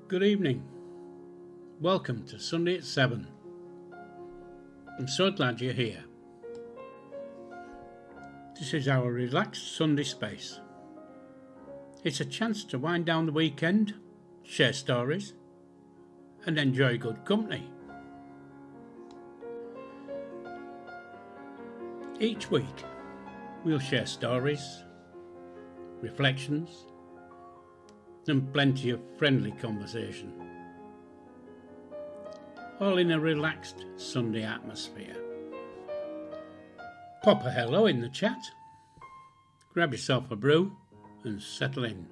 Good evening. Welcome to Sunday at 7. I'm so glad you're here. This is our relaxed Sunday space. It's a chance to wind down the weekend, share stories, and enjoy good company. Each week, we'll share stories, reflections, and plenty of friendly conversation, all in a relaxed Sunday atmosphere. Pop a hello in the chat, grab yourself a brew and settle in.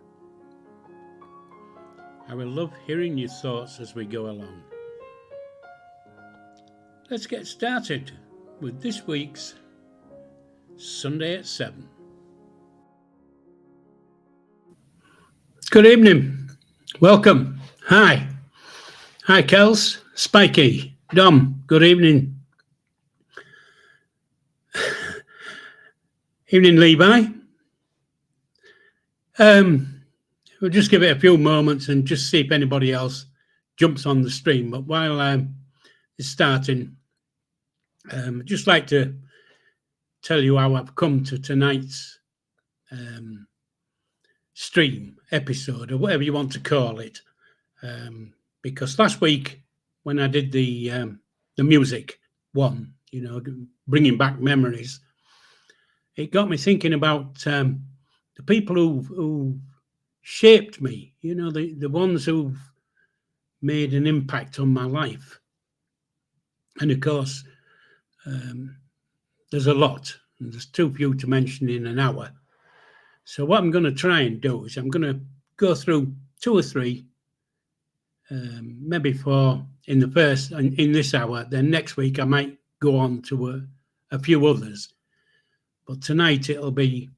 I will love hearing your thoughts as we go along. Let's get started with this week's Sunday at 7. Good evening. Welcome. Hi, Kels, Spiky, Dom. Good evening. Evening, Levi. We'll just give it a few moments and just see if anybody else jumps on the stream. But while it's starting, I'd just like to tell you how I've come to tonight's stream episode, or whatever you want to call it, because last week when I did the music one, bringing back memories, it got me thinking about the people who shaped me, the ones who've made an impact on my life. And of course, there's a lot, and there's too few to mention in an hour. So what I'm going to try and do is I'm going to go through two or three, maybe four in this hour. Then next week I might go on to a few others. But tonight it'll be,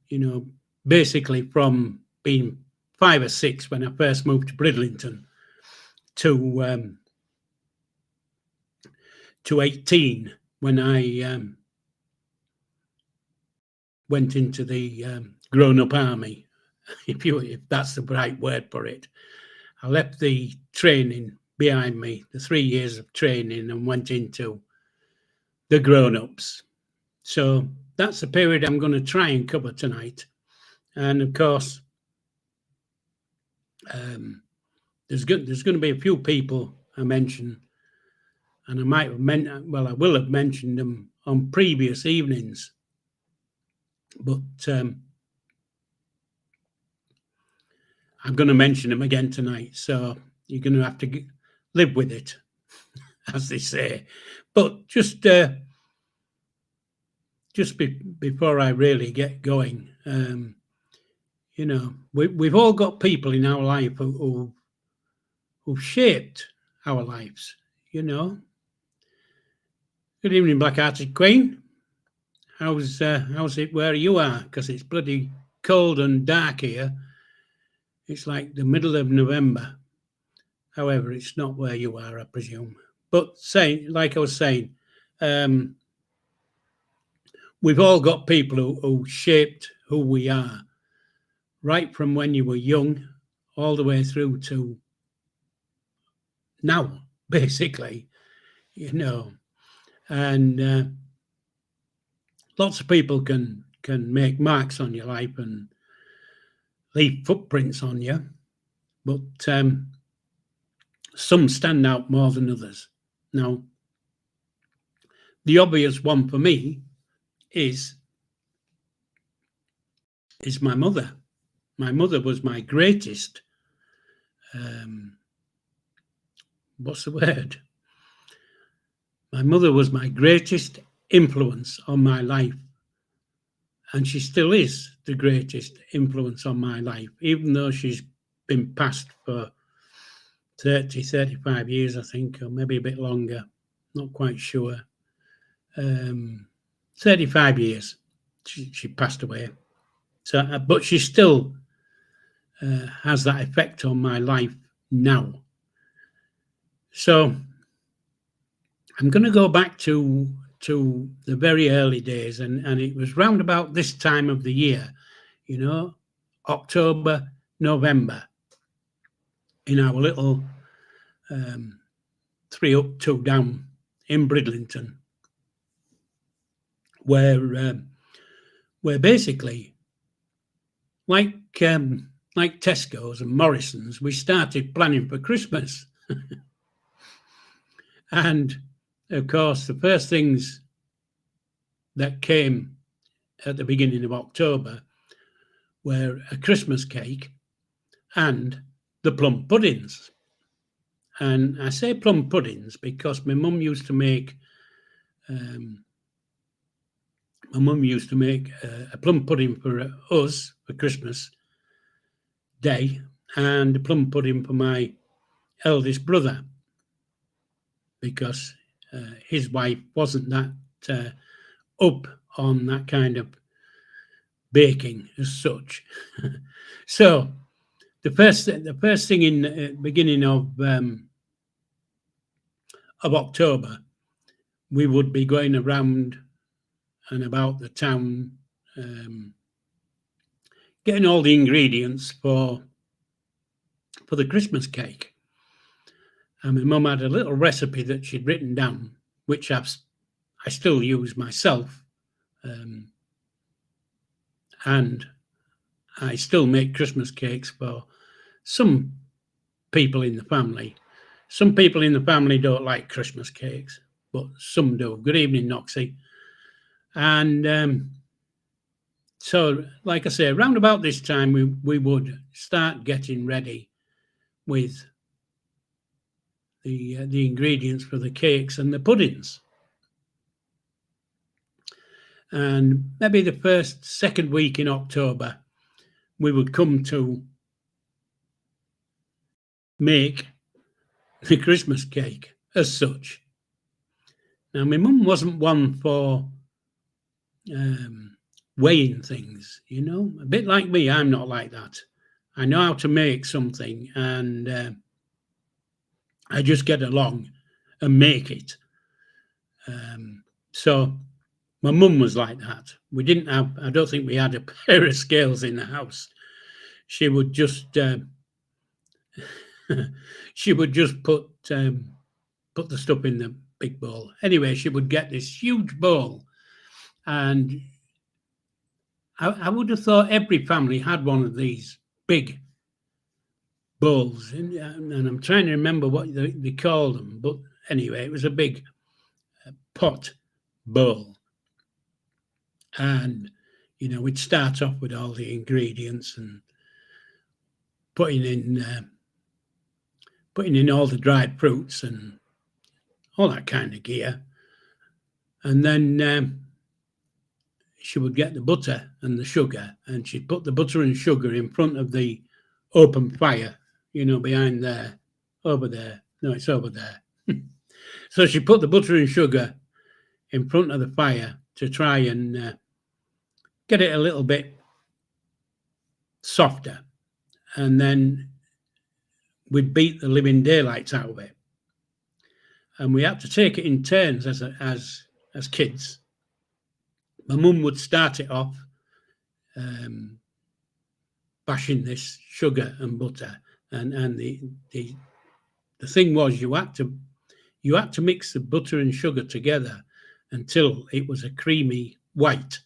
basically from being 5 or 6 when I first moved to Bridlington to 18 when I went into the grown-up army, if that's the right word for it. I left the training behind me, the 3 years of training, and went into the grown-ups. So that's the period I'm going to try and cover tonight. And of course, there's going to be a few people I mention, and I will have mentioned them on previous evenings, but I'm going to mention them again tonight, so you're going to have to live with it, as they say. But just before I really get going, we've all got people in our life who shaped our lives. Good evening, Black-Hearted Queen. How's it where you are? Because it's bloody cold and dark here. It's like the middle of November. However, it's not where you are, I presume. But like I was saying, we've all got people who shaped who we are, right from when you were young, all the way through to now, basically, And lots of people can make marks on your life and leave footprints on you, but some stand out more than others. Now, the obvious one for me is my mother. My mother was my greatest, what's the word? My mother was my greatest influence on my life. And she still is the greatest influence on my life, even though she's been passed for 30, 35 years, I think, or maybe a bit longer. Not quite sure. 35 years she passed away. So, but she still has that effect on my life now. So I'm going to go back to the very early days, and it was round about this time of the year, October, November, in our little 3 up, 2 down in Bridlington, where basically, like Tesco's and Morrison's, we started planning for Christmas. And of course, the first things that came at the beginning of October were a Christmas cake and the plum puddings. And I say plum puddings because my mum used to make a plum pudding for us for Christmas Day, and a plum pudding for my eldest brother, because his wife wasn't that up on that kind of baking as such. So the first thing in the beginning of October, we would be going around and about the town, getting all the ingredients for the Christmas cake. And my mum had a little recipe that she'd written down, which I still use myself, and I still make Christmas cakes for some people in the family. Some people in the family don't like Christmas cakes, but some do. Good evening, Noxie. And so, like I say, around about this time, we would start getting ready with the ingredients for the cakes and the puddings. And maybe the second week in October, we would come to make the Christmas cake as such. Now, my mum wasn't one for weighing things, you know. A bit like me, I'm not like that. I know how to make something, and I just get along and make it. So my mum was like that. We didn't have, I don't think we had a pair of scales in the house. She would just she would just put the stuff in the big bowl. Anyway, she would get this huge bowl, and I would have thought every family had one of these big bowls, and I'm trying to remember what they called them, but anyway, it was a big pot bowl. And, you know, we'd start off with all the ingredients and putting in all the dried fruits and all that kind of gear. And then she would get the butter and the sugar, and she'd put the butter and sugar in front of the open fire, you know, behind there, over there. No, it's over there. So she put the butter and sugar in front of the fire to try and get it a little bit softer. And then we'd beat the living daylights out of it. And we had to take it in turns as kids. My mum would start it off bashing this sugar and butter, and the thing was you had to mix the butter and sugar together until it was a creamy white,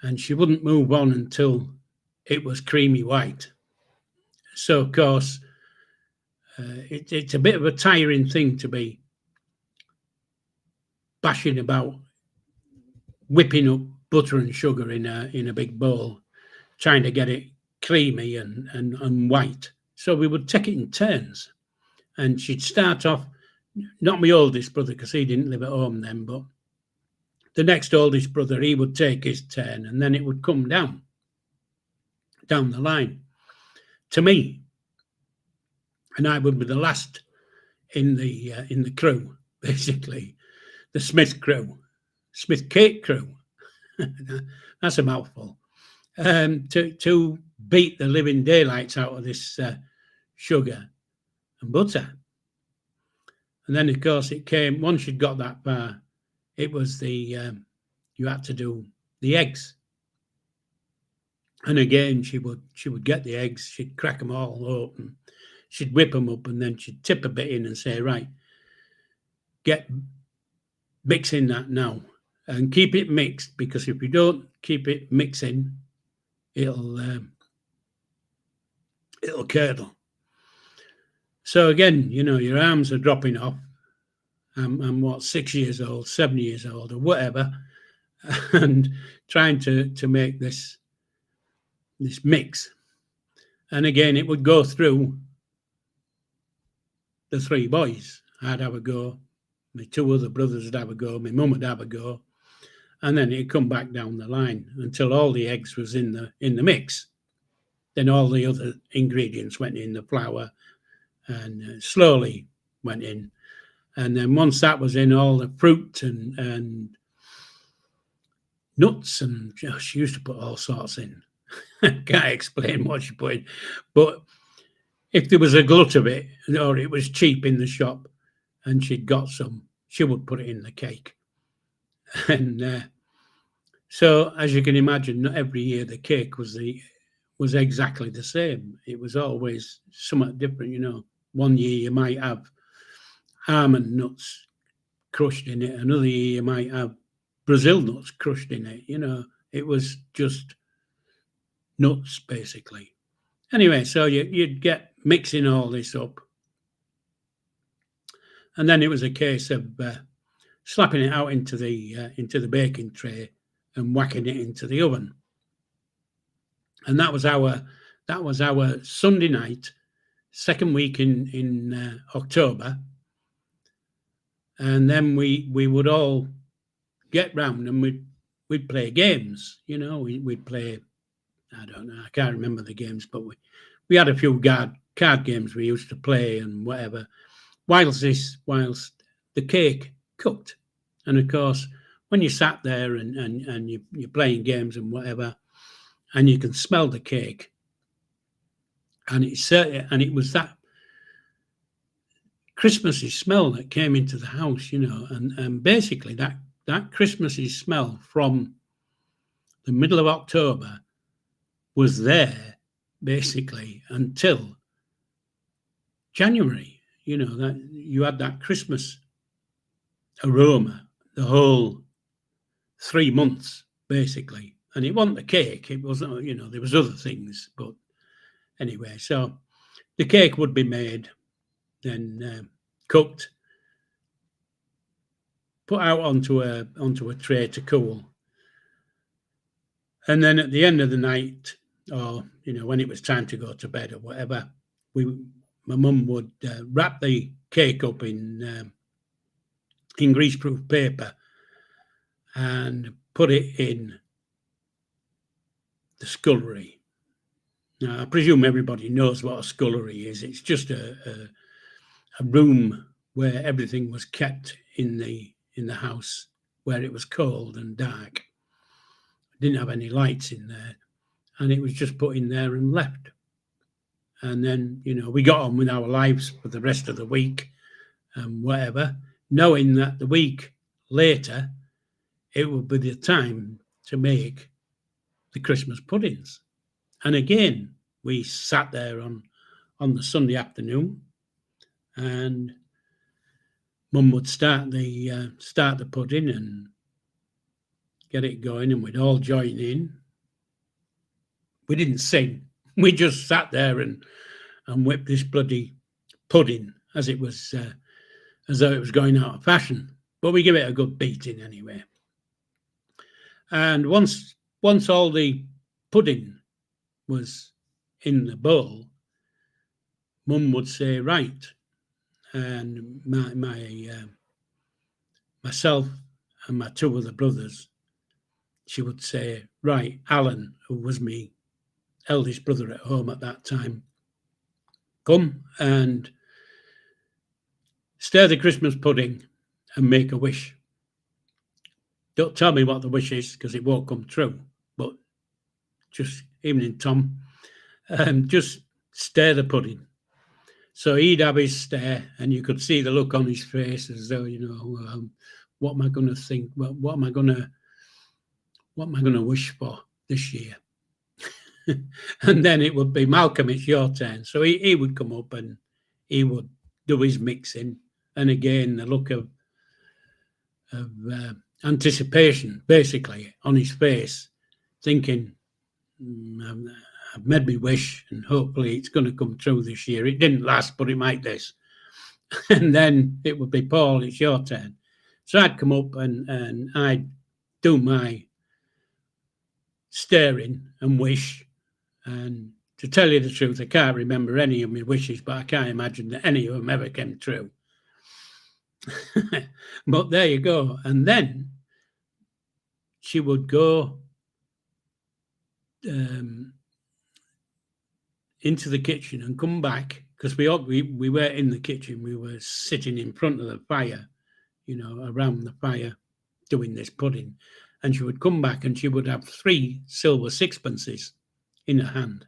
and she wouldn't move on until it was creamy white. So of course it's a bit of a tiring thing to be bashing about, whipping up butter and sugar in a big bowl, trying to get it creamy and white. So we would take it in turns, and she'd start off, not my oldest brother because he didn't live at home then, but the next oldest brother, he would take his turn, and then it would come down the line to me, and I would be the last in the crew, basically, the Smith cake crew. That's a mouthful. To beat the living daylights out of this sugar and butter. And then, of course, it came, once you'd got that far, it was you had to do the eggs. And again, she would get the eggs, she'd crack them all open, she'd whip them up, and then she'd tip a bit in and say, right, get mixing that now and keep it mixed, because if you don't keep it mixing, it'll curdle. So again, your arms are dropping off. I'm what, 6 years old, 7 years old, or whatever, and trying to make this mix. And again, it would go through the three boys. I'd have a go, my two other brothers would have a go, my mum would have a go, and then it'd come back down the line until all the eggs was in the mix. Then all the other ingredients went in, the flour, and slowly went in. And then once that was in, all the fruit and nuts, and she used to put all sorts in. I can't explain what she put in, but if there was a glut of it, or it was cheap in the shop and she'd got some, she would put it in the cake. And so, as you can imagine, not every year the cake was exactly the same. It was always somewhat different. One year you might have almond nuts crushed in it. Another year you might have Brazil nuts crushed in it. It was just nuts, basically. Anyway, so you'd get mixing all this up. And then it was a case of slapping it out into the baking tray and whacking it into the oven. And that was our Sunday night, second week in October. And then we would all get round and we'd play games. We'd play, I don't know, I can't remember the games, but we had a few card games we used to play and whatever, whilst the cake cooked. And of course, when you sat there and you're playing games and whatever, and you can smell the cake, and it was that Christmassy smell that came into the house, and basically that Christmassy smell from the middle of October was there basically until January. That you had that Christmas aroma the whole 3 months basically. And it wasn't the cake, it wasn't, there was other things, but anyway, so the cake would be made, then cooked, put out onto a tray to cool, and then at the end of the night, or when it was time to go to bed or whatever, my mum would wrap the cake up in greaseproof paper and put it in the scullery. Now, I presume everybody knows what a scullery is. It's just a room where everything was kept in the house, where it was cold and dark. Didn't have any lights in there, and it was just put in there and left. And then, we got on with our lives for the rest of the week and whatever, knowing that the week later it would be the time to make the Christmas puddings. And again, we sat there on the Sunday afternoon, and Mum would start the pudding and get it going, and we'd all join in. We didn't sing. We just sat there and whipped this bloody pudding as it was, as though it was going out of fashion. But we give it a good beating anyway. And once all the pudding was in the bowl, Mum would say, right, and myself and my two other brothers, she would say, right, Alan, who was my eldest brother at home at that time, come and stir the Christmas pudding and make a wish. Don't tell me what the wish is, because it won't come true, but just, evening, Tom, just stir the pudding. So he'd have his stare, and you could see the look on his face as though, what am I going to think? What am I going to wish for this year? and then it would be, Malcolm, it's your turn. So he would come up and he would do his mixing, and again the look of anticipation basically on his face, thinking, I've made me wish and hopefully it's going to come true this year. It didn't last, but it might this. And then it would be, Paul, it's your turn. So I'd come up and I'd do my staring and wish. And to tell you the truth, I can't remember any of my wishes, but I can't imagine that any of them ever came true. But there you go. And then she would go into the kitchen and come back, because we were in the kitchen. We were sitting in front of the fire, around the fire doing this pudding. And she would come back and she would have 3 silver sixpences in her hand.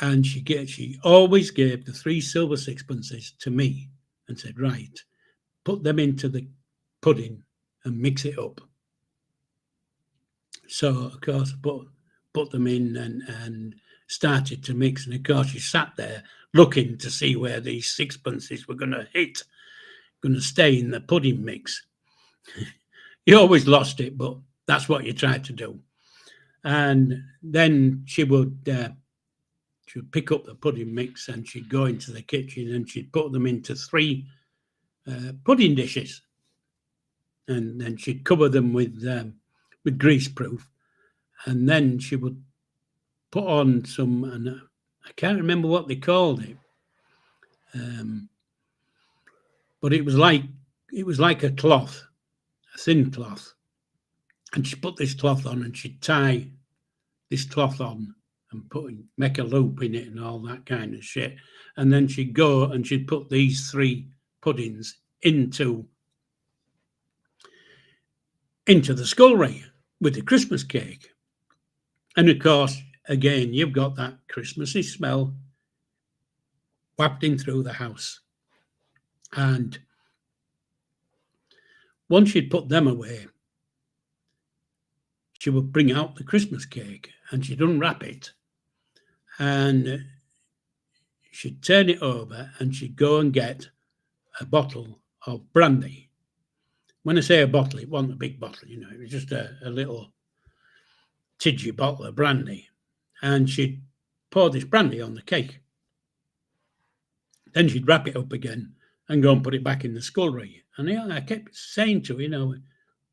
And she always gave the 3 silver sixpences to me and said, right, put them into the pudding and mix it up. So, of course, put them in and started to mix. And, of course, she sat there looking to see where these sixpences were going to stay in the pudding mix. You always lost it, but that's what you tried to do. And then she would pick up the pudding mix and she'd go into the kitchen and she'd put them into 3 pudding dishes. And then she'd cover them with greaseproof. And then she would put on some, and I can't remember what they called it, but it was like a cloth, a thin cloth. And she put this cloth on and she'd tie this cloth on and make a loop in it and all that kind of shit. And then she'd go and she'd put these 3 puddings into the scullery with the Christmas cake. And of course, again, you've got that Christmassy smell wafting through the house. And once she'd put them away, she would bring out the Christmas cake and she'd unwrap it and she'd turn it over and she'd go and get a bottle of brandy. When I say a bottle, it wasn't a big bottle, it was just a little tidgy bottle of brandy. And she'd pour this brandy on the cake. Then she'd wrap it up again and go and put it back in the scullery. And I kept saying to her,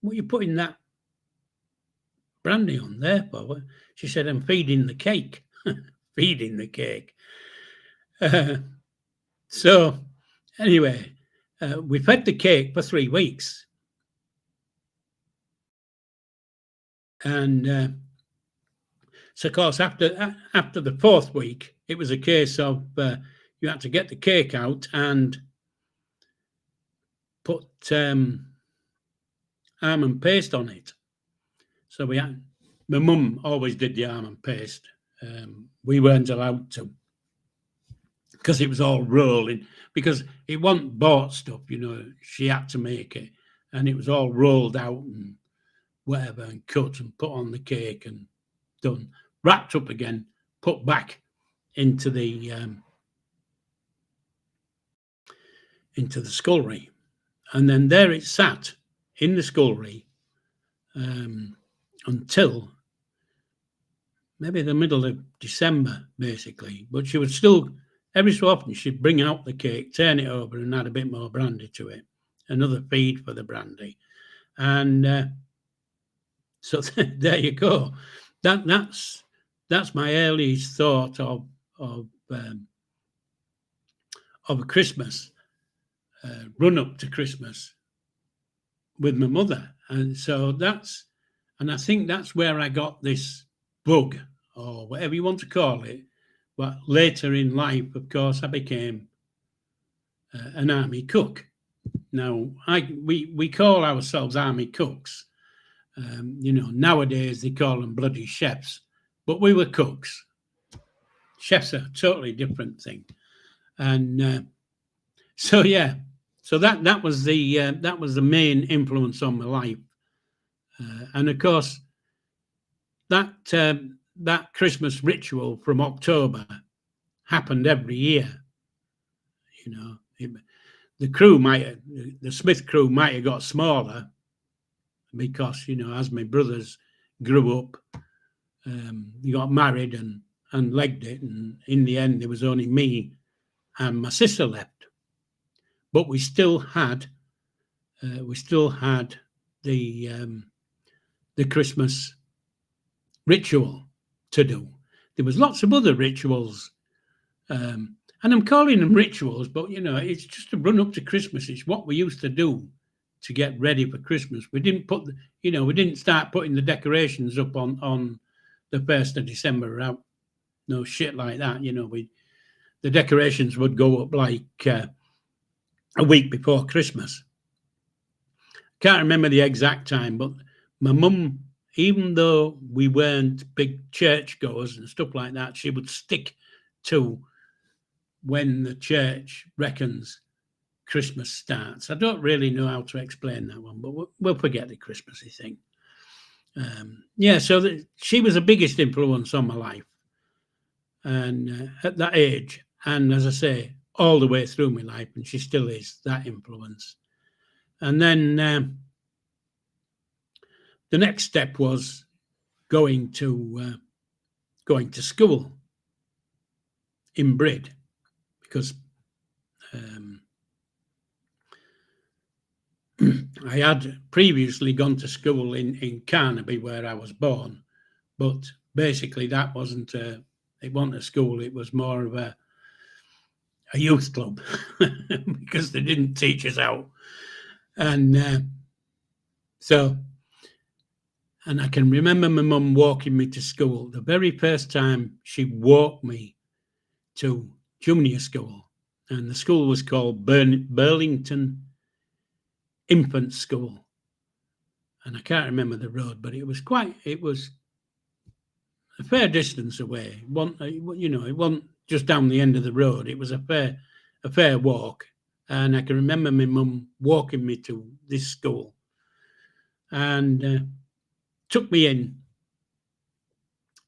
what are you putting that brandy on there for? She said, I'm feeding the cake. Feeding the cake. So anyway, we fed the cake for 3 weeks. And so, of course, after the 4th week, it was a case of you had to get the cake out and put almond paste on it. So my mum always did the almond paste. We weren't allowed to, because it was all rolling, because it wasn't bought stuff, she had to make it. And it was all rolled out and whatever and cut and put on the cake and done. Wrapped up again, put back into the scullery. And then there it sat in the scullery until maybe the middle of December, basically. But she would still, every so often, she'd bring out the cake, turn it over and add a bit more brandy to it. Another feed for the brandy. And so there you go. That's my earliest thought of a Christmas, run up to Christmas with my mother. And so I think that's where I got this bug, or whatever you want to call it. But later in life, of course, I became an army cook. Now, we call ourselves army cooks. Nowadays they call them bloody chefs, but we were cooks. Chefs are a totally different thing. And so that was the main influence on my life. And of course, that Christmas ritual from October happened every year. You know, the Smith crew might have got smaller because, you know, as my brothers grew up, they got married and legged it, and in the end there was only me and my sister left. But we still had the Christmas ritual to do. There was lots of other rituals, and I'm calling them rituals, but you know, it's just to run up to Christmas. It's what we used to do to get ready for Christmas. We didn't we didn't start putting the decorations up on the 1st of December out. No shit like that. You know, the decorations would go up like a week before Christmas. Can't remember the exact time, but my mum, even though we weren't big church goers and stuff like that, she would stick to when the church reckons Christmas starts. I don't really know how to explain that one, but we'll forget the Christmassy thing. So she was the biggest influence on my life, and at that age, and as I say, all the way through my life, and she still is that influence. And then the next step was going to school in Brid, because I had previously gone to school in Carnaby, where I was born, but basically that wasn't it wasn't a school. It was more of a youth club because they didn't teach us out, and I can remember my mum walking me to school. The very first time she walked me to junior school, and the school was called Bridlington Infant School, and I can't remember the road, but it was a fair distance away. It wasn't just down the end of the road. It was a fair walk, and I can remember my mum walking me to this school, and took me in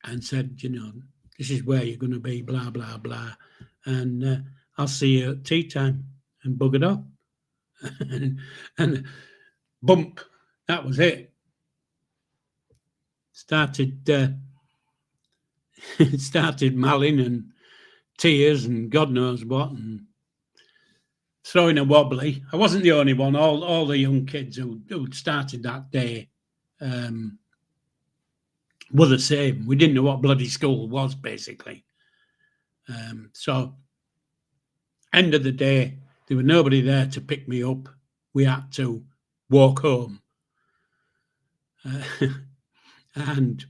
and said, you know, this is where you're going to be, blah blah blah, and I'll see you at tea time, and buggered off. and bump, that was it. Started malling and tears and God knows what, and throwing a wobbly. I wasn't the only one. All the young kids who started that day were the same. We didn't know what bloody school was, basically. So end of the day, there was nobody there to pick me up. We had to walk home. And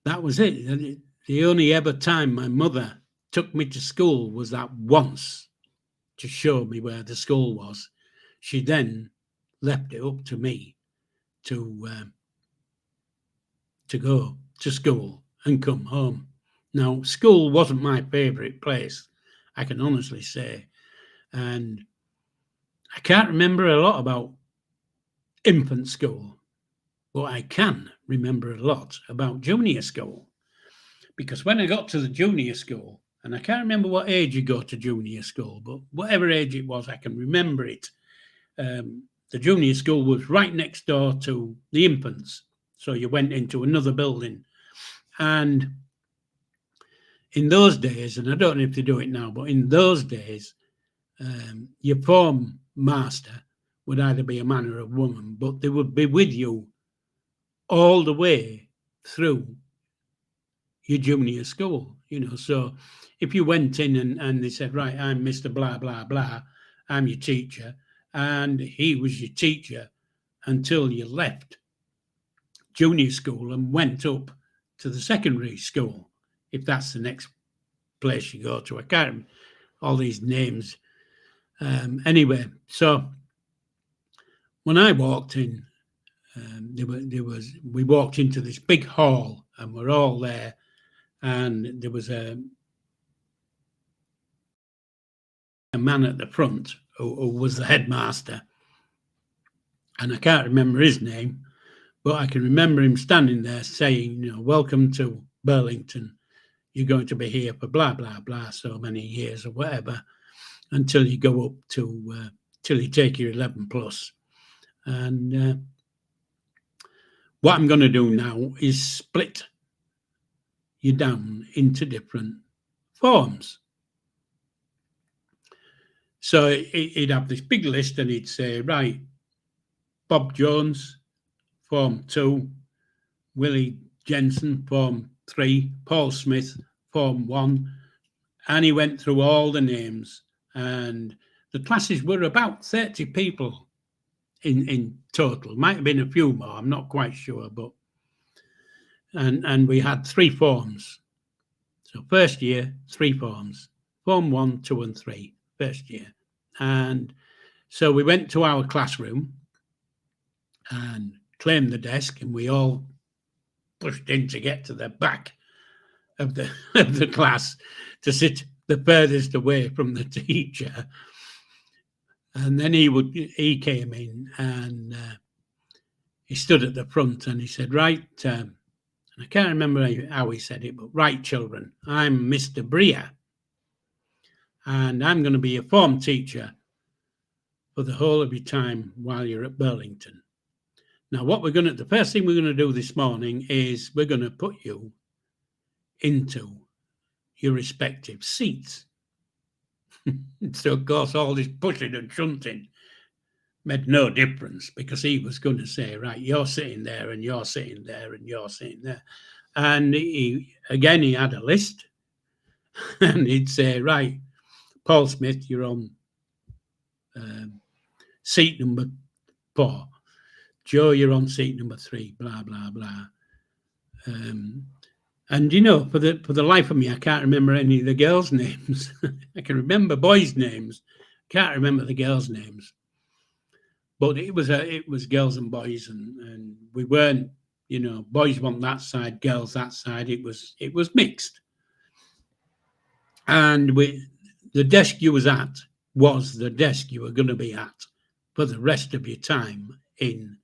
that was it. The only ever time my mother took me to school was that once, to show me where the school was. She then left it up to me to go to school and come home. Now, school wasn't my favourite place, I can honestly say. And I can't remember a lot about infant school, but I can remember a lot about junior school. Because when I got to the junior school, and I can't remember what age you go to junior school, but whatever age it was, I can remember it. The junior school was right next door to the infants. So you went into another building. And in those days, and I don't know if they do it now, but in those days, your form master would either be a man or a woman, but they would be with you all the way through your junior school, you know. So if you went in and they said, right, I'm Mr. Blah, blah, blah, I'm your teacher, and he was your teacher until you left junior school and went up to the secondary school, if that's the next place you go to. I can't remember all these names. Anyway, so when I walked in, we walked into this big hall, and we're all there, and there was a man at the front who was the headmaster, and I can't remember his name, But I can remember him standing there saying, welcome to Bridlington. You're going to be here for blah, blah, blah, so many years or whatever, until you go up to, till you take your 11 plus. And what I'm going to do now is split you down into different forms. So he'd have this big list and he'd say, right, Bob Jones, Form 2, Willie Jensen, Form 3, Paul Smith, Form 1. And he went through all the names. And the classes were about 30 people in total. Might have been a few more, I'm not quite sure. But and we had 3 forms. So first year, 3 forms. Form 1, 2 and 3, first year. And so we went to our classroom and claimed the desk, and we all pushed in to get to the back of the class to sit the furthest away from the teacher. And then he came in and he stood at the front and he said, right, and I can't remember how he said it, but right, children, I'm Mr Brier, and I'm going to be a form teacher for the whole of your time while you're at Bridlington. Now, the first thing we're going to do this morning is we're going to put you into your respective seats. So, of course, all this pushing and shunting made no difference, because he was going to say, right, you're sitting there and you're sitting there and you're sitting there. And he had a list and he'd say, right, Paul Smith, you're on seat number 4. Joe, you're on seat number 3, blah, blah, blah. And, for the life of me, I can't remember any of the girls' names. I can remember boys' names. Can't remember the girls' names. But it was girls and boys, and we weren't, boys on that side, girls that side. It was mixed. And the desk you was at was the desk you were going to be at for the rest of your time in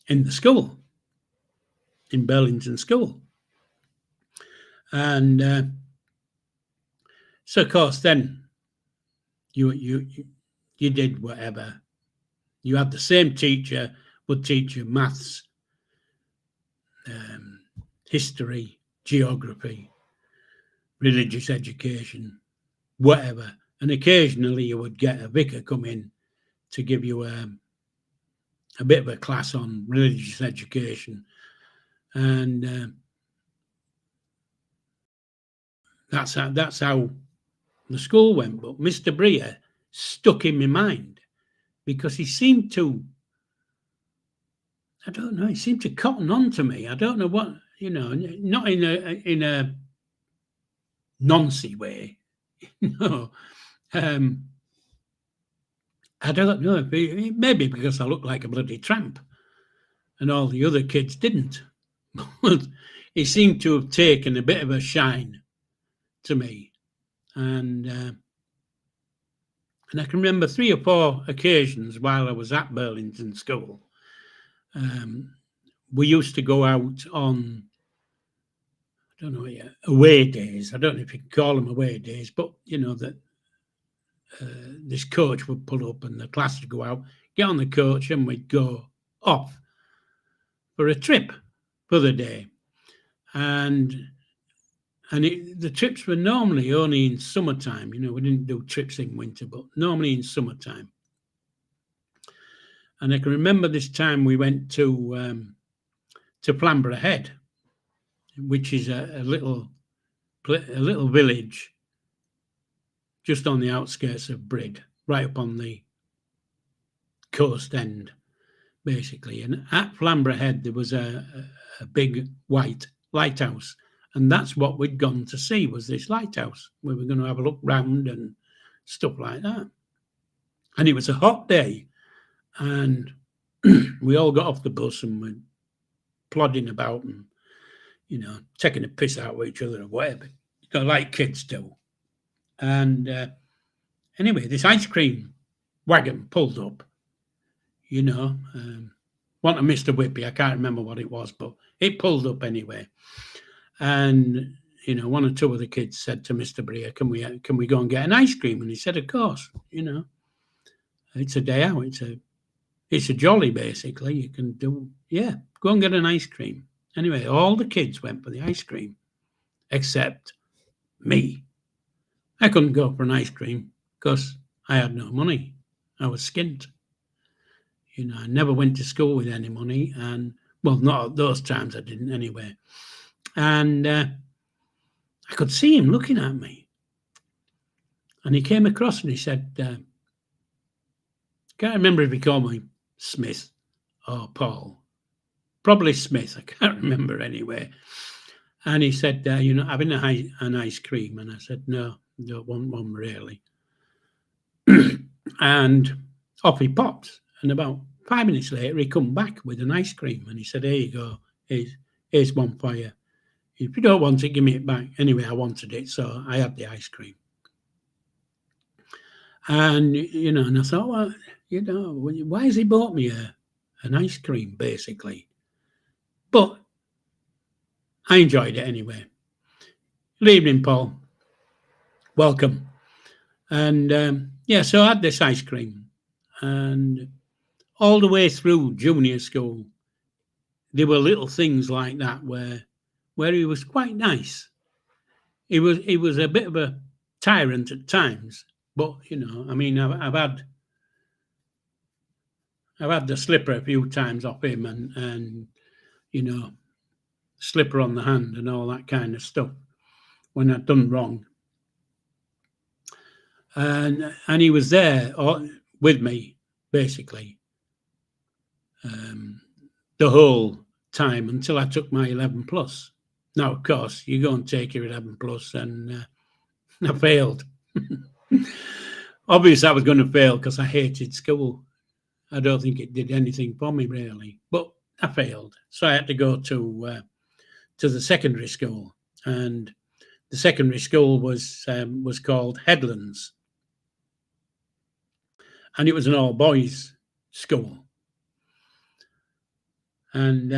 the school, in Bridlington School. And so, of course, then you did whatever. You had the same teacher, would teach you maths, history, geography, religious education, whatever. And occasionally you would get a vicar come in to give you a bit of a class on religious education. And that's how the school went. But Mr Brier stuck in my mind because he seemed to, I don't know, he seemed to cotton on to me. I don't know what, not in a noncy way, I don't know, maybe because I looked like a bloody tramp and all the other kids didn't. But he seemed to have taken a bit of a shine to me. And I can remember 3 or 4 occasions while I was at Bridlington School. We used to go out on, I don't know, away days. I don't know if you can call them away days, but, that this coach would pull up and the class would go out, get on the coach, and we'd go off for a trip for the day. And the trips were normally only in summertime. We didn't do trips in winter, but normally in summertime. And I can remember this time we went to Flamborough Head, which is a little village just on the outskirts of Brid, right up on the coast end, basically. And at Flamborough Head, there was a big white lighthouse. And that's what we'd gone to see, was this lighthouse. We were going to have a look round and stuff like that. And it was a hot day. And we all got off the bus and were plodding about and, taking a piss out of each other or whatever, like kids do. And anyway, this ice cream wagon pulled up, Want a Mr. Whippy. I can't remember what it was, but it pulled up anyway. And, one or two of the kids said to Mr. Brier, can we go and get an ice cream? And he said, of course, it's a day out. It's a jolly, basically. You can go and get an ice cream. Anyway, all the kids went for the ice cream, except me. I couldn't go for an ice cream because I had no money. I was skint. I never went to school with any money, and not at those times. I didn't anyway. And I could see him looking at me, and he came across and he said, "Can't remember if he called me Smith or Paul, probably Smith. I can't remember anyway." And he said, having an ice cream, and I said, "No, don't want one really." And off he popped. And about 5 minutes later, he come back with an ice cream. And he said, "Here you go. Here's one for you. If you don't want it, give me it back." Anyway, I wanted it, so I had the ice cream. And, and I thought, well, why has he bought me an ice cream, basically? But I enjoyed it anyway. Good evening, Paul. Welcome. And, so I had this ice cream. And all the way through junior school, there were little things like that where he was quite nice. He was a bit of a tyrant at times, but I've had the slipper a few times off him, and slipper on the hand and all that kind of stuff when I'd done wrong. And he was there with me basically. The whole time until I took my 11 plus. Now, of course, you go and take your 11 plus, and I failed. Obviously, I was going to fail because I hated school. I don't think it did anything for me really, but I failed. So I had to go to the secondary school, and the secondary school was called Headlands, and it was an all boys school. And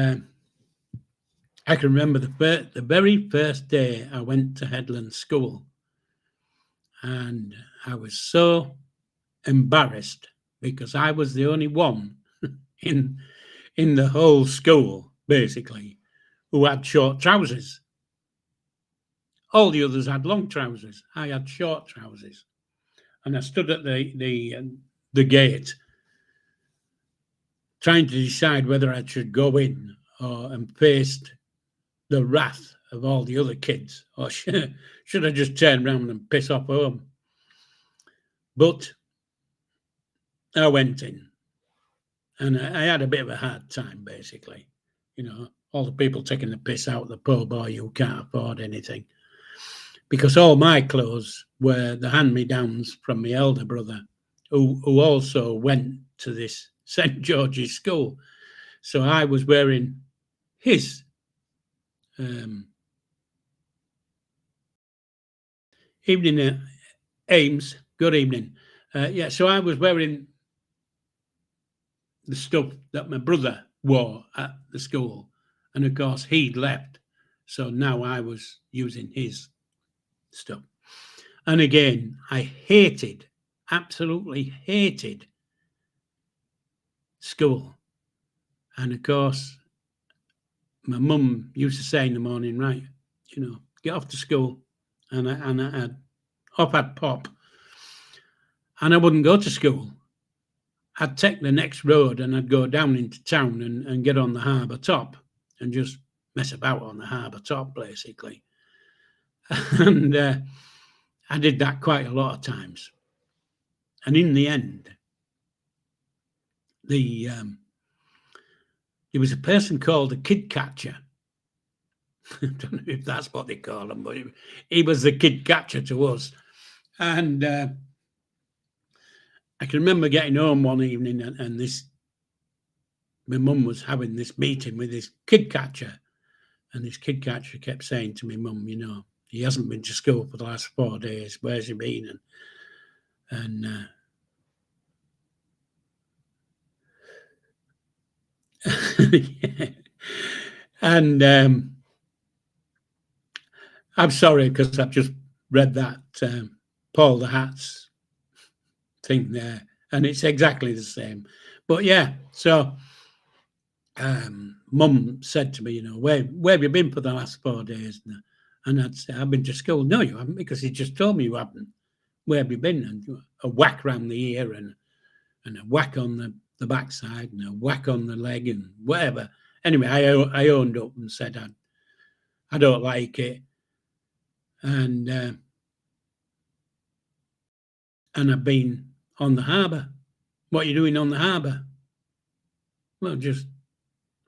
I can remember the very first day I went to Headland School, and I was so embarrassed because I was the only one in the whole school, basically, who had short trousers. All the others had long trousers. I had short trousers, and I stood at the gate trying to decide whether I should go in and face the wrath of all the other kids, or should I just turn around and piss off home? But I went in, and I had a bit of a hard time, basically. All the people taking the piss out of the poor boy who can't afford anything, because all my clothes were the hand-me-downs from my elder brother, who also went to this St. George's School. So I was wearing his evening, Ames. Good evening. So I was wearing the stuff that my brother wore at the school, and of course he'd left, so now I was using his stuff. And again, I absolutely hated school. And of course, my mum used to say in the morning, right, get off to school, and I'd pop, and I wouldn't go to school. I'd take the next road and I'd go down into town and get on the harbour top and just mess about on the harbour top, basically. And I did that quite a lot of times. And in the end, there was a person called a kid catcher. I don't know if that's what they call him, but he was the kid catcher to us. And I can remember getting home one evening, and my mum was having this meeting with this kid catcher, and this kid catcher kept saying to my mum, he hasn't been to school for the last 4 days. Where's he been? And Yeah. And I'm sorry because I've just read that Paul the Hat's thing there, and it's exactly the same. But yeah, so Mum said to me, you know, where have you been for the last 4 days? And I'd say, I've been to school. No, you haven't, because he just told me you haven't. Where have you been? And a whack round the ear and a whack on the backside and a whack on the leg and whatever. Anyway, I owned up and said I don't like it. And I've been on the harbour. What are you doing on the harbour? Well, just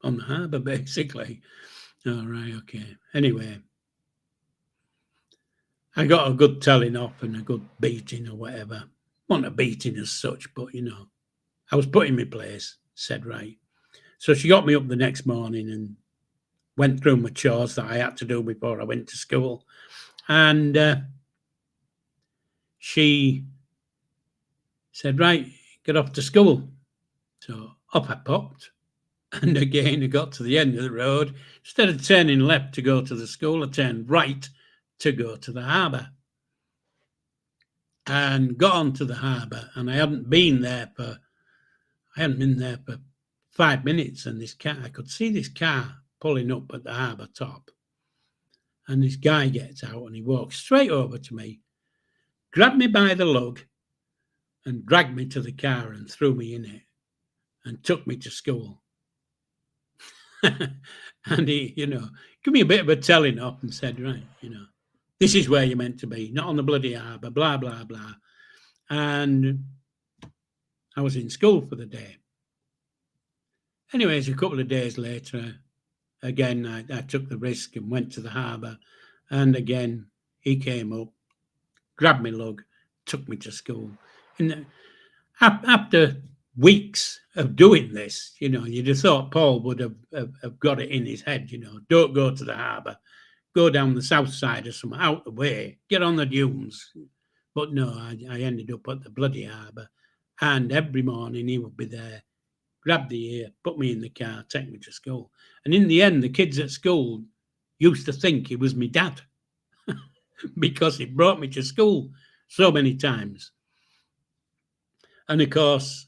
on the harbour, basically. All right, okay. Anyway, I got a good telling off and a good beating or whatever. Not a beating as such, but, you know, I was put in my place, said right. So she got me up the next morning and went through my chores that I had to do before I went to school. And she said, right, get off to school. So up I popped. And again, I got to the end of the road. Instead of turning left to go to the school, I turned right to go to the harbour. And got onto the harbour, and I hadn't been there for 5 minutes. And this car, I could see this car pulling up at the harbour top. And this guy gets out and he walks straight over to me, grabbed me by the lug, and dragged me to the car and threw me in it and took me to school. And he, you know, gave me a bit of a telling off and said, right, you know, this is where you're meant to be, not on the bloody harbour, blah, blah, blah. And I was in school for the day. Anyways, a couple of days later, again, I took the risk and went to the harbour. And again, he came up, grabbed me lug, took me to school. And after weeks of doing this, you know, you'd have thought Paul would have got it in his head, you know, don't go to the harbour, go down the south side or something, out the way, get on the dunes. But no, I ended up at the bloody harbour, and every morning he would be there, grab the ear, put me in the car, take me to school. And in the end, the kids at school used to think he was my dad because he brought me to school so many times. And of course,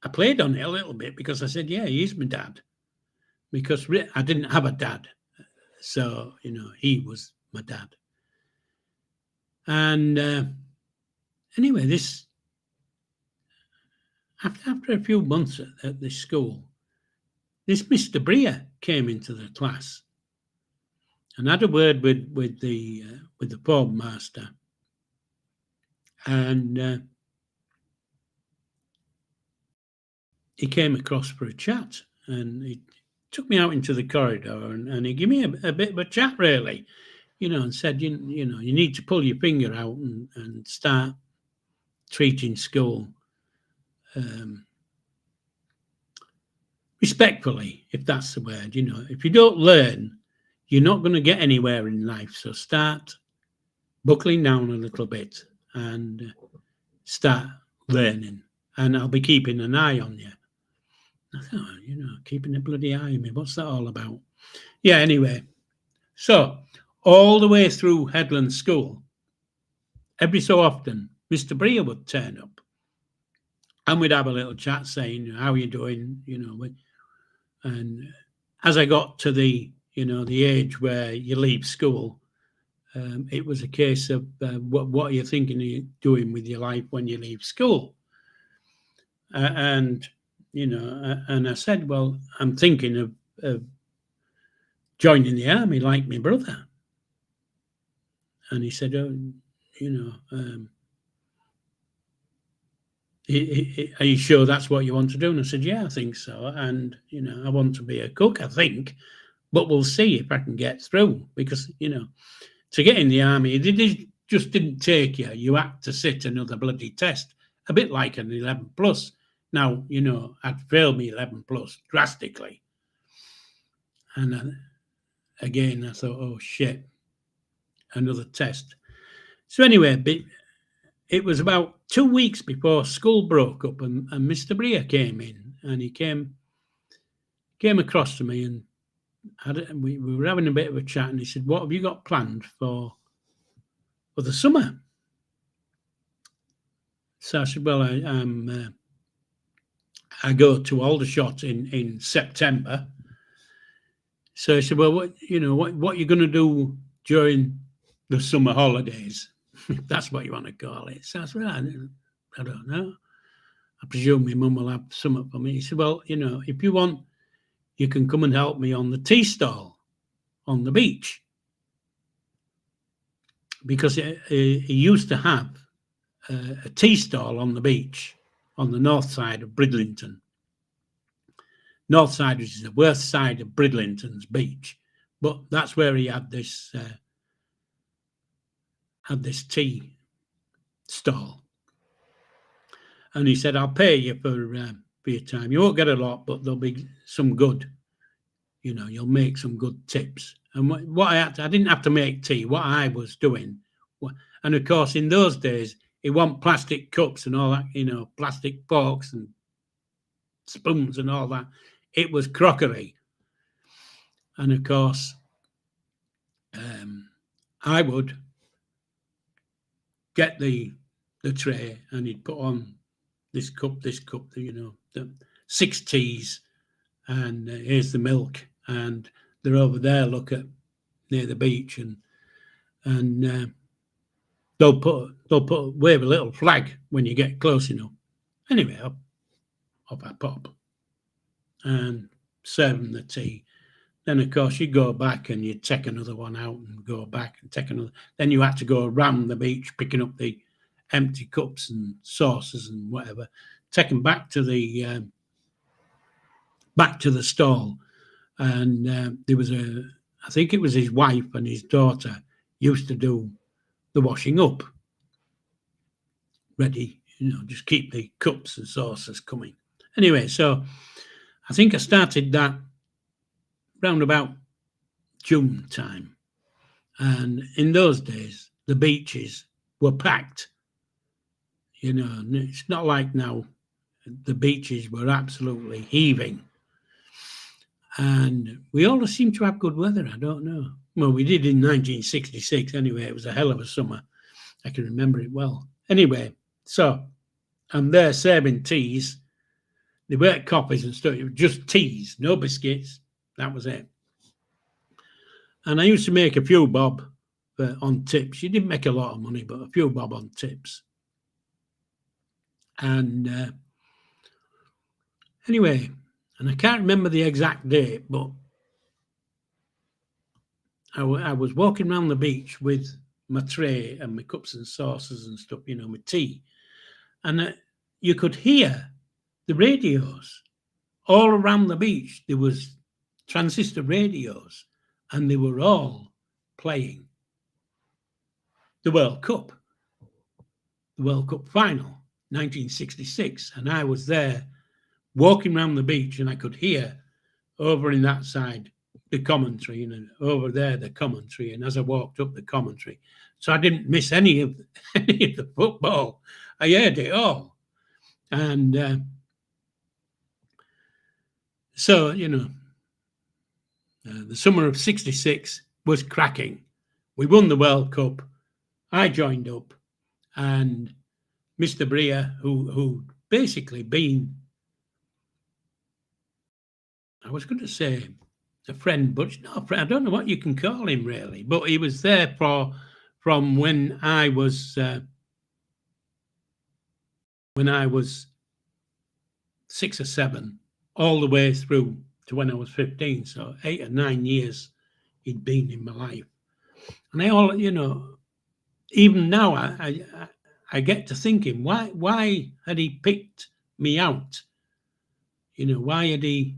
I played on it a little bit because I said, yeah, he's my dad. Because I didn't have a dad. So, you know, he was my dad. And anyway, this, after a few months at this school, this Mr Brier came into the class and had a word with the form master. And he came across for a chat, and he took me out into the corridor and he gave me a bit of a chat, really, you know, and said, you know, you need to pull your finger out and start treating school respectfully, if that's the word. You know, if you don't learn, you're not going to get anywhere in life. So start buckling down a little bit and start learning, and I'll be keeping an eye on you. I thought, you know, keeping a bloody eye on me, what's that all about? Yeah, anyway, so all the way through Headland School, every so often, Mr Brier would turn up and we'd have a little chat saying, how are you doing? You know, and as I got to the, you know, the age where you leave school, it was a case of what are you thinking of doing with your life when you leave school? And, you know, and I said, well, I'm thinking of joining the army like my brother. And he said, oh, you know, are you sure that's what you want to do? And I said, yeah, I think so. And, you know, I want to be a cook, I think, but we'll see if I can get through, because, you know, to get in the army, it just didn't take you. You had to sit another bloody test, a bit like an 11 plus. Now, you know, I'd failed me 11 plus drastically. And again, I thought, oh, shit, another test. So anyway, it was about 2 weeks before school broke up, and Mr Brier came in, and he came came across to me and we were having a bit of a chat, and he said, "What have you got planned for the summer?" So I said, "Well, I go to Aldershot in September." So he said, "Well, what are you going to do during the summer holidays?" If that's what you want to call it. So I said, "Well, I don't know. I presume my mum will have something for me." He said, "Well, if you want, you can come and help me on the tea stall on the beach." Because he used to have a tea stall on the beach on the north side of Bridlington. North side, which is the worst side of Bridlington's beach. But that's where he had this tea stall. And he said, "I'll pay you for your time. You won't get a lot, but there'll be some good. You'll make some good tips." And what I didn't have to make tea. What I was doing, and of course, in those days, it wasn't plastic cups and all that, plastic forks and spoons and all that. It was crockery. And of course, I would get the tray, and he'd put on this cup, the 6 teas, and here's the milk, and they're over there, look at near the beach, and they'll wave a little flag when you get close enough. Anyway, up I pop and serve them the tea. Then, of course, you go back and you take another one out and go back and take another. Then you had to go around the beach picking up the empty cups and saucers and whatever, take them back to the stall. And there was I think it was his wife and his daughter used to do the washing up. Ready, just keep the cups and saucers coming. Anyway, so I think I started that round about June time. And in those days, the beaches were packed. It's not like now. The beaches were absolutely heaving. And we always seem to have good weather. I don't know. Well, we did in 1966 anyway. It was a hell of a summer. I can remember it well. Anyway, so I'm there serving teas. They weren't coffees and stuff. It was just teas, no biscuits. That was it. And I used to make a few bob on tips. You didn't make a lot of money, but a few bob on tips. And anyway, and I can't remember the exact date, but I was walking around the beach with my tray and my cups and saucers and stuff, my tea. And you could hear the radios all around the beach. There was transistor radios, and they were all playing the World Cup final, 1966. And I was there walking around the beach, and I could hear over in that side the commentary, and over there the commentary. And as I walked up the commentary, so I didn't miss any of the football. I heard it all. And so, the summer of 66 was cracking. We won the World Cup. I joined up, and Mr Brier, who basically been, I was going to say a friend, but no, I don't know what you can call him really, but he was there from when I was 6 or 7, all the way through to when I was 15. So 8 or 9 years he'd been in my life. And even now I get to thinking, why had he picked me out? Why had he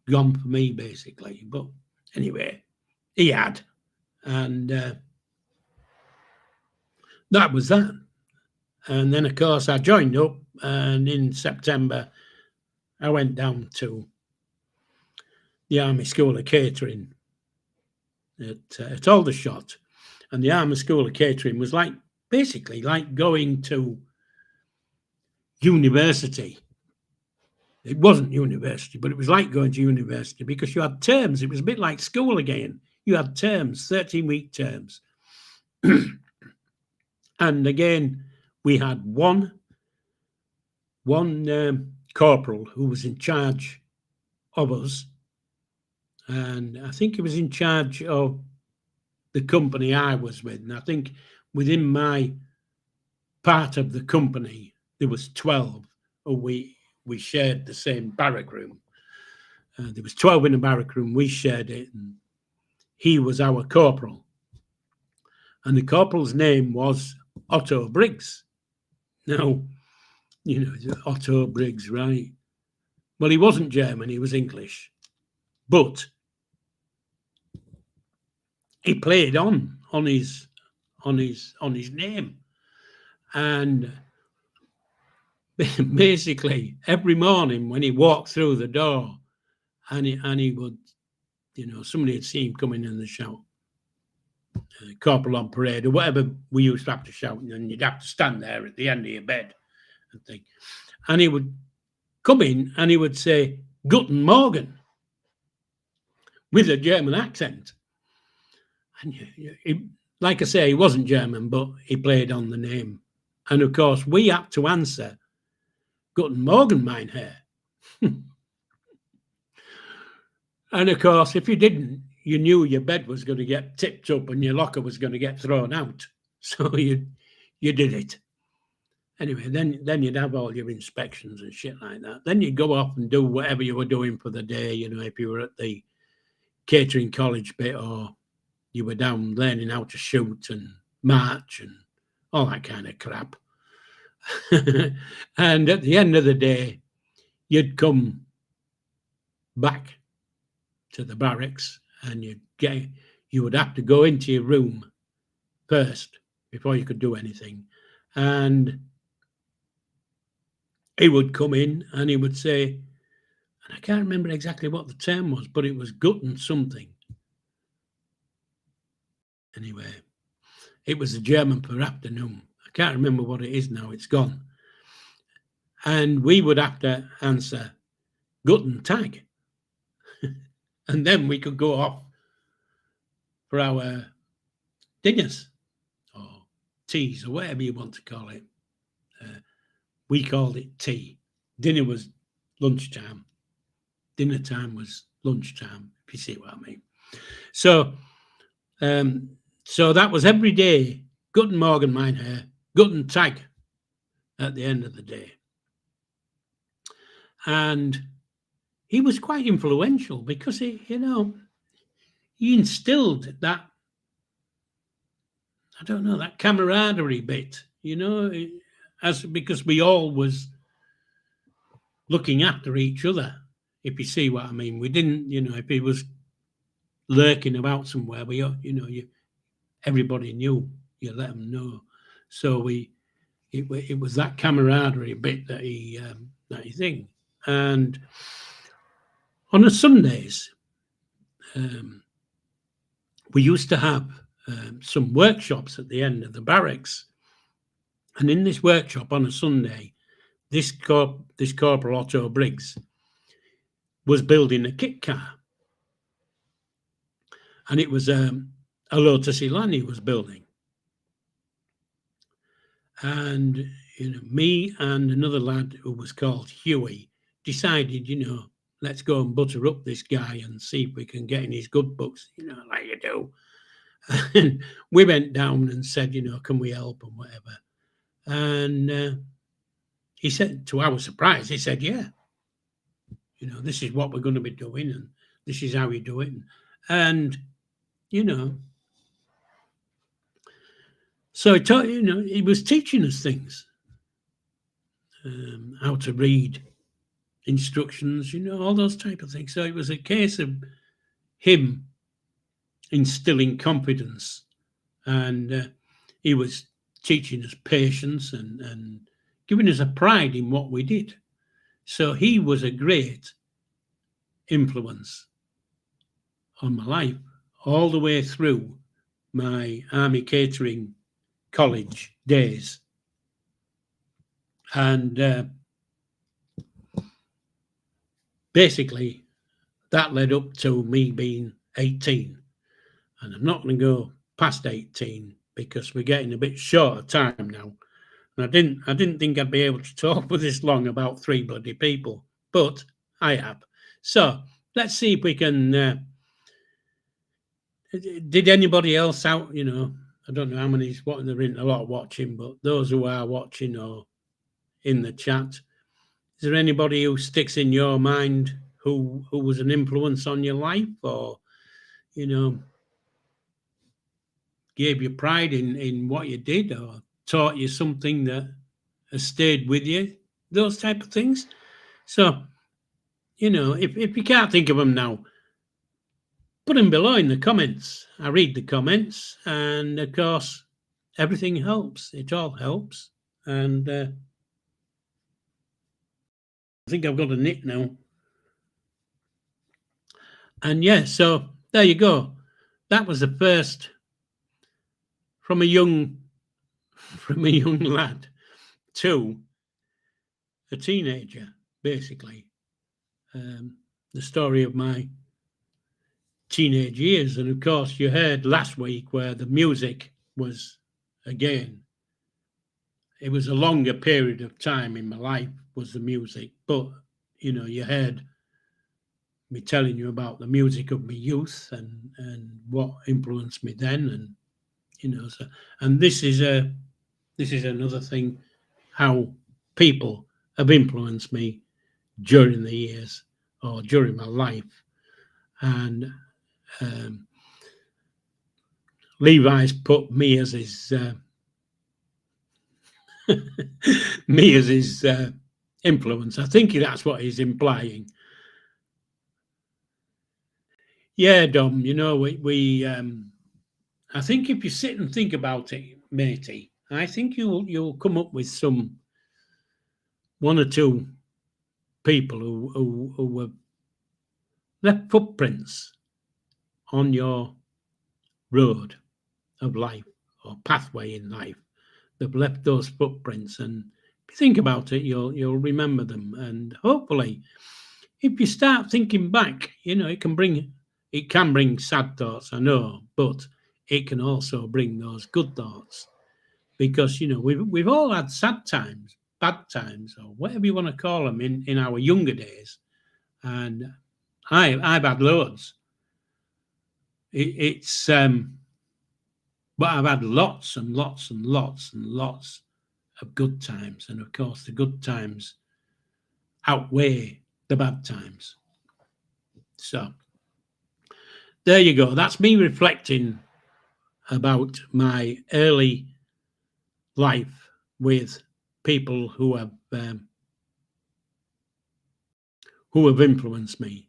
gone for me, basically? But anyway, he had. And that was that. And then, of course, I joined up, and in September, I went down to the Army School of Catering at Aldershot. And the Army School of Catering was basically like going to university. It wasn't university, but it was like going to university because you had terms. It was a bit like school again. You had terms, 13-week terms. And again, we had one corporal who was in charge of us. And I think he was in charge of the company I was with. And I think within my part of the company, there was 12 who we shared the same barrack room. There was 12 in a barrack room. We shared it. And he was our corporal. And the corporal's name was Otto Briggs. Now, Otto Briggs, right? Well, he wasn't German, he was English. But he played on his name. And basically, every morning when he walked through the door, and he would, somebody had seen him coming in the shout, corporal on parade, or whatever we used to have to shout, and you'd have to stand there at the end of your bed and think. And he would come in and he would say, Guten Morgen, with a German accent. And like I say, he wasn't German, but he played on the name. And of course, we had to answer, Guten Morgen, mein Herr. And of course, if you didn't, you knew your bed was going to get tipped up and your locker was going to get thrown out. So you did it. Anyway, then you'd have all your inspections and shit like that. Then you'd go off and do whatever you were doing for the day, if you were at the catering college bit or you were down learning how to shoot and march and all that kind of crap. And at the end of the day, you'd come back to the barracks and you would have to go into your room first before you could do anything. And he would come in and he would say, and I can't remember exactly what the term was, but it was gutting something. Anyway, it was a German for afternoon. I can't remember what it is now. It's gone. And we would have to answer Guten Tag. And then we could go off for our dinners or teas or whatever you want to call it. We called it tea. Dinner was lunchtime. Dinner time was lunchtime, if you see what I mean. So that was every day. Guten Morgen, mein Herr. Guten Tag at the end of the day. And he was quite influential because he instilled that, I don't know, that camaraderie bit, because we all was looking after each other, if you see what I mean. We didn't, if he was lurking about somewhere, everybody knew, you let them know. So it was that camaraderie bit that he thing. And on the Sundays, we used to have some workshops at the end of the barracks. And in this workshop on a Sunday, this Corporal Otto Briggs was building a kit car. And it was a Lotus Elan he was building. And me and another lad who was called Huey decided, let's go and butter up this guy and see if we can get in his good books, like you do. And we went down and said, can we help and whatever. And he said, to our surprise, he said, yeah, this is what we're going to be doing and this is how you do it. And, so he was teaching us things, how to read instructions, all those type of things. So it was a case of him instilling confidence, and he was teaching us patience and giving us a pride in what we did. So he was a great influence on my life all the way through my army catering college days. And basically, that led up to me being 18. And I'm not going to go past 18 because we're getting a bit short of time now. And I didn't think I'd be able to talk for this long about three bloody people, but I have. So let's see if we can. Did anybody else out? You know, I don't know how many's watching. There isn't a lot watching, but those who are watching or in the chat, is there anybody who sticks in your mind who was an influence on your life, or you know, gave you pride in what you did, or taught you something that has stayed with you? Those type of things. So, you know, if you can't think of them now, put them below in the comments. I read the comments, and of course, everything helps. It all helps. And I think I've got a nick now. And yeah, so there you go. That was the first from a young lad to a teenager, basically. The story of my teenage years. And of course, you heard last week where the music was, again, it was a longer period of time in my life was the music. But, you know, you heard me telling you about the music of my youth and what influenced me then. And, you know, so, and this is another thing, how people have influenced me during the years or during my life. And Levi's put me as his influence. I think that's what he's implying. Yeah, Dom, you know, we I think if you sit and think about it, matey, I think you'll come up with one or two people who have left footprints on your road of life or pathway in life. They've left those footprints, and if you think about it, you'll remember them. And hopefully, if you start thinking back, you know, it can bring sad thoughts, I know, but it can also bring those good thoughts, because you know we've all had sad times, bad times, or whatever you want to call them in our younger days, and I've had loads. But I've had lots and lots and lots and lots of good times, and of course the good times outweigh the bad times. So there you go. That's me reflecting about my early life with people who have influenced me.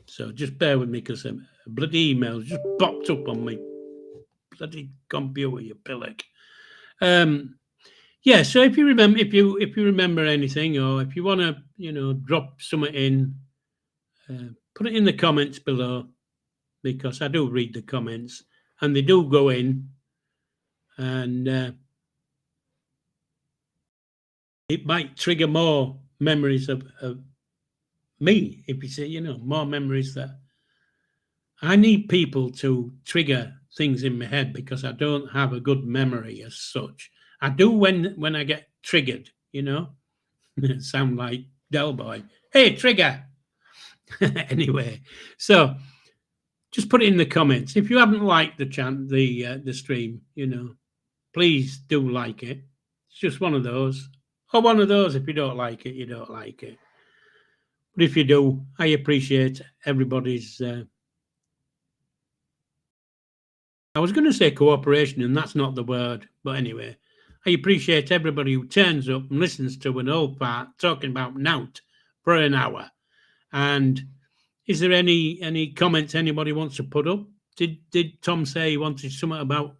So just bear with me, because a bloody email just popped up on my bloody computer, you pillock. Yeah, so if you remember anything, or if you want to, you know, drop something in, put it in the comments below, because I do read the comments and they do go in, and it might trigger more memories of me. If you say, you know, more memories that I need people to trigger things in my head, because I don't have a good memory as such. I do when I get triggered, you know. Sound like Del Boy. Hey, trigger. Anyway, so just put it in the comments. If you haven't liked the stream, you know, please do like it. It's just one of those. Or one of those, if you don't like it, you don't like it. But if you do, I appreciate everybody's I was going to say cooperation, and that's not the word. But anyway, I appreciate everybody who turns up and listens to an old part talking about nout for an hour. And is there any comments anybody wants to put up? Did Tom say he wanted something about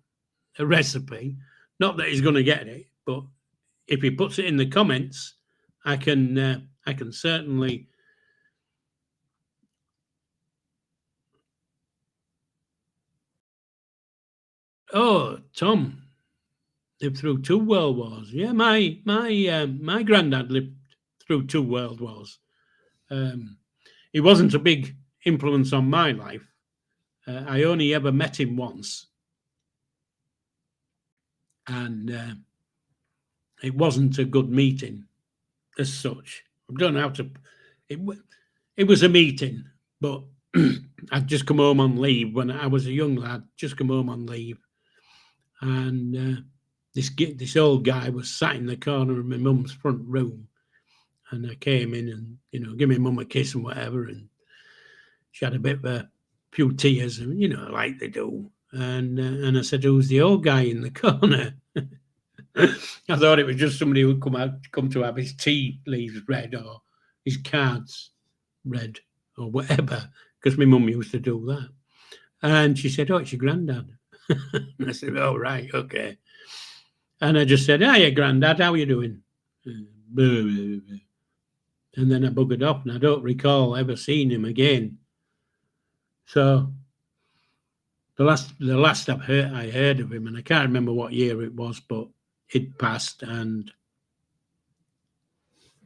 a recipe? Not that he's going to get it, but if he puts it in the comments, I can certainly. Oh, Tom lived through 2 world wars. Yeah, my granddad lived through 2 world wars. he wasn't a big influence on my life. I only ever met him once, and it wasn't a good meeting as such. I don't know how to. It was a meeting, but I'd just come home on leave when I was a young lad. Just come home on leave, and this old guy was sat in the corner of my mum's front room, and I came in and give my mum a kiss and whatever, and she had a bit of a few tears, and like they do. And I said, "Who's the old guy in the corner?" I thought it was just somebody who'd come to have his tea leaves read or his cards read or whatever, because my mum used to do that. And she said, "Oh, it's your granddad." And I said, "Oh, right, okay." And I just said, "Hiya, Grandad, how are you doing?" And then I buggered off, and I don't recall ever seeing him again. So the last I heard of him, and I can't remember what year it was, but it passed, and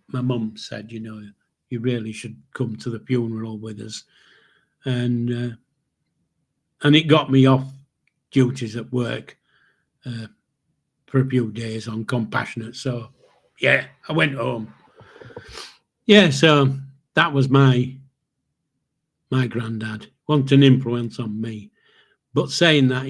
my mum said, "You really should come to the funeral with us," and it got me off duties at work for a few days on compassionate. So yeah, I went home. Yeah, so that was my granddad. Wasn't an influence on me, but saying that,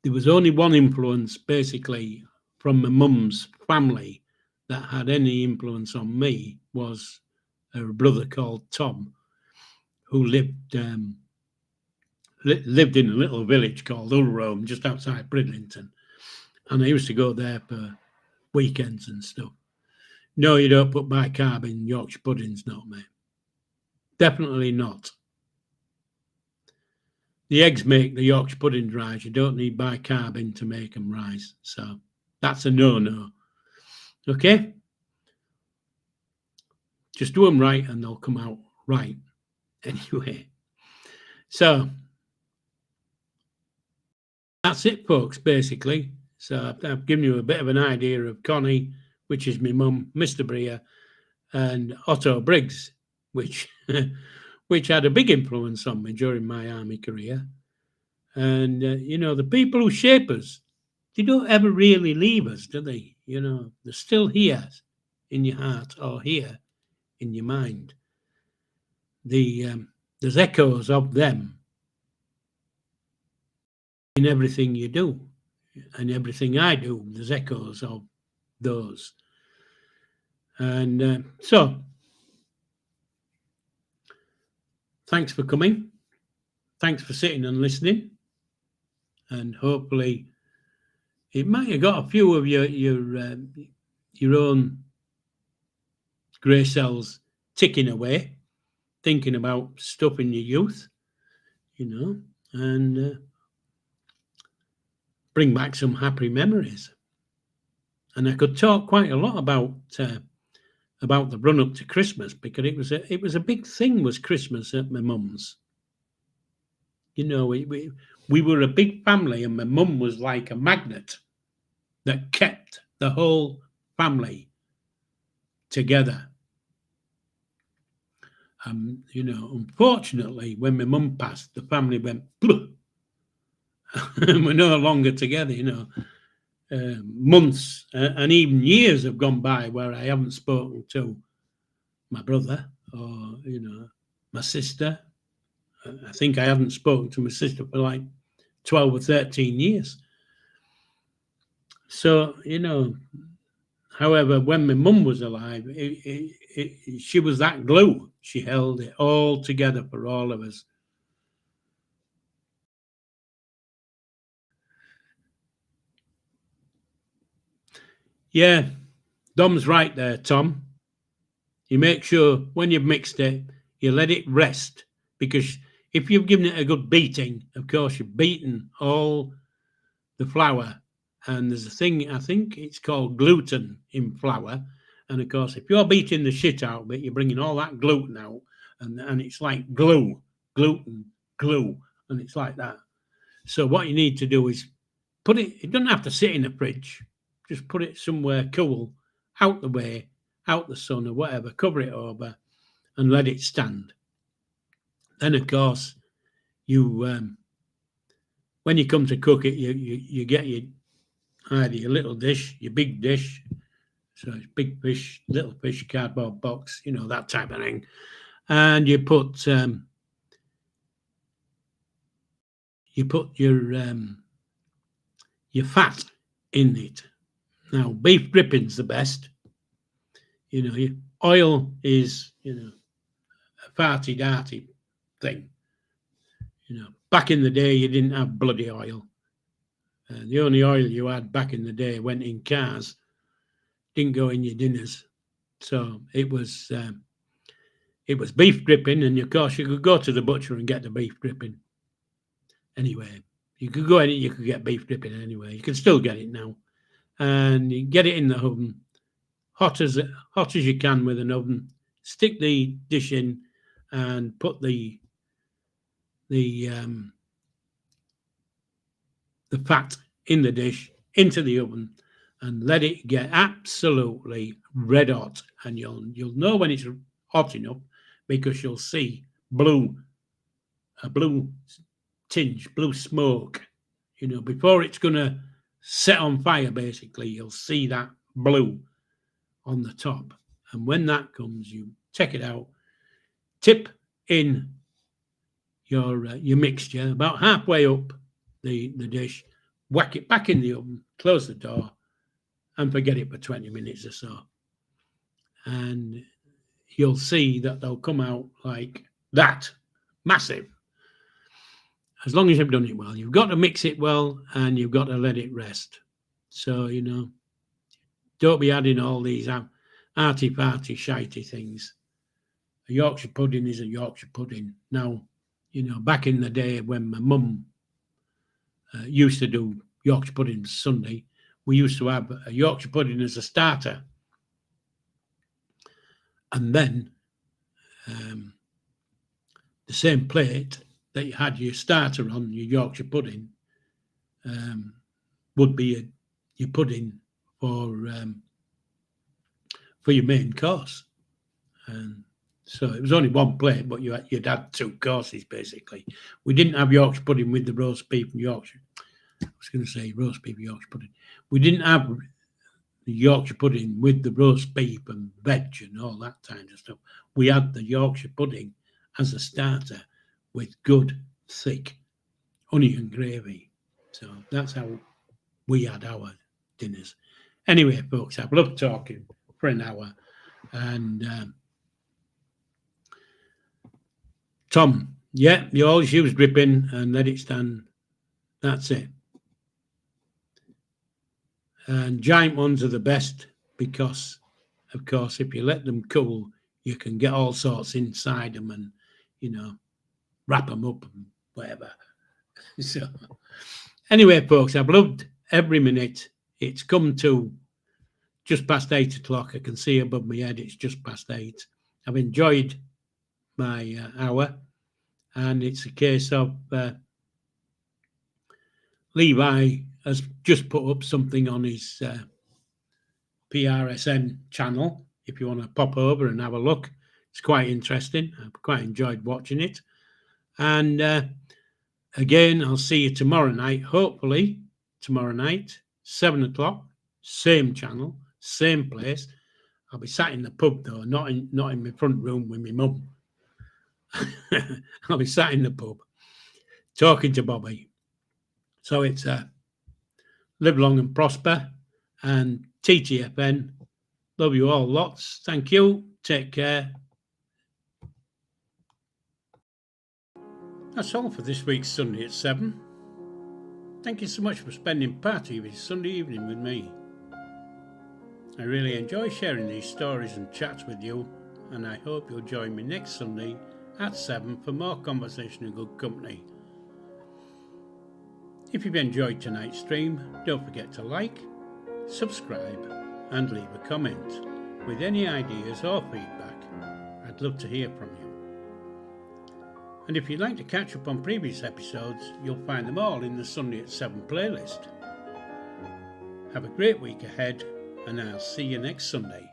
there was only one influence basically from my mum's family that had any influence on me, was a brother called Tom, who lived in a little village called Ulrome, just outside Bridlington. And I used to go there for weekends and stuff. No, you don't put bicarb in Yorkshire puddings, not mate. Definitely not. The eggs make the Yorkshire puddings rise. You don't need bicarb in to make them rise. So that's a no-no. Okay? Just do them right and they'll come out right. Anyway. So that's it, folks, basically. So I've given you a bit of an idea of Connie, which is my mum, Mr Brier, and Otto Briggs, which had a big influence on me during my army career. And, the people who shape us, they don't ever really leave us, do they? They're still here in your heart or here in your mind. There's echoes of them in everything you do, and everything I do. There's echoes of those. And so, thanks for coming. Thanks for sitting and listening. And hopefully, it might have got a few of your own grey cells ticking away, thinking about stuff in your youth, and bring back some happy memories. And I could talk quite a lot about the run up to Christmas, because it was a big thing, was Christmas at my mum's. We were a big family, and my mum was like a magnet that kept the whole family together. Unfortunately, when my mum passed, the family went, and we're no longer together. Months and even years have gone by where I haven't spoken to my brother or my sister. I think I haven't spoken to my sister for like 12 or 13 years. So, however, when my mum was alive, she was that glue. She held it all together for all of us. Yeah, Dom's right there, Tom. You make sure when you've mixed it, you let it rest, because if you've given it a good beating, of course, you've beaten all the flour. And there's a thing, I think it's called gluten in flour. And of course, if you're beating the shit out of it, you're bringing all that gluten out, and it's like glue, and it's like that. So what you need to do is it doesn't have to sit in the fridge. Just put it somewhere cool, out the way, out the sun or whatever, cover it over and let it stand. Then, of course, you when you come to cook it, you get either your little dish, your big dish, so it's big fish, little fish, cardboard box, that type of thing, and you put your fat in it. Now, beef dripping's the best. Your oil is a farty darty thing. Back in the day, you didn't have bloody oil. The only oil you had back in the day went in cars, didn't go in your dinners. So it was beef dripping, and of course you could go to the butcher and get the beef dripping. Anyway, you could go in, you could get beef dripping anyway. You can still get it now, and you get it in the oven, hot as you can with an oven. Stick the dish in, and put the fat in the dish into the oven, and let it get absolutely red hot. And you'll know when it's hot enough, because you'll see a blue tinge, blue smoke. Before it's going to set on fire, basically, you'll see that blue on the top. And when that comes, you take it out, tip in your mixture about halfway up the dish, whack it back in the oven, close the door, and forget it for 20 minutes or so. And you'll see that they'll come out like that, massive. As long as you've done it well. You've got to mix it well, and you've got to let it rest. So, don't be adding all these arty-farty, shitey things. A Yorkshire pudding is a Yorkshire pudding. Now, back in the day when my mum used to do Yorkshire pudding Sunday, we used to have a Yorkshire pudding as a starter. And then the same plate that you had your starter on, your Yorkshire pudding, would be your pudding for your main course. And so it was only one plate, but you'd had two courses, basically. We didn't have Yorkshire pudding with the roast beef and Yorkshire. I was going to say roast beef and Yorkshire pudding. We didn't have the Yorkshire pudding with the roast beef and veg and all that kind of stuff. We had the Yorkshire pudding as a starter with good, thick onion gravy. So that's how we had our dinners. Anyway, folks, I've loved talking for an hour. And Tom, you always use dripping and let it stand. That's it. And giant ones are the best because, of course, if you let them cool, you can get all sorts inside them and, wrap them up and whatever. So, anyway, folks, I've loved every minute. It's come to just past 8 o'clock. I can see above my head it's just past 8. I've enjoyed my hour, and it's a case of Levi has just put up something on his PRSN channel. If you want to pop over and have a look, it's quite interesting. I've quite enjoyed watching it. And again, I'll see you tomorrow night, hopefully tomorrow night, 7 o'clock, same channel, same place. I'll be sat in the pub, though, not in my front room with my mum. I'll be sat in the pub talking to Bobby. So it's live long and prosper, and TTFN. Love you all lots. Thank you. Take care. That's all for this week's Sunday at 7. Thank you so much for spending part of your Sunday evening with me. I really enjoy sharing these stories and chats with you, and I hope you'll join me next Sunday at 7 for more conversation and good company. If you've enjoyed tonight's stream, don't forget to like, subscribe and leave a comment with any ideas or feedback. I'd love to hear from you. And if you'd like to catch up on previous episodes, you'll find them all in the Sunday at 7 playlist. Have a great week ahead, and I'll see you next Sunday.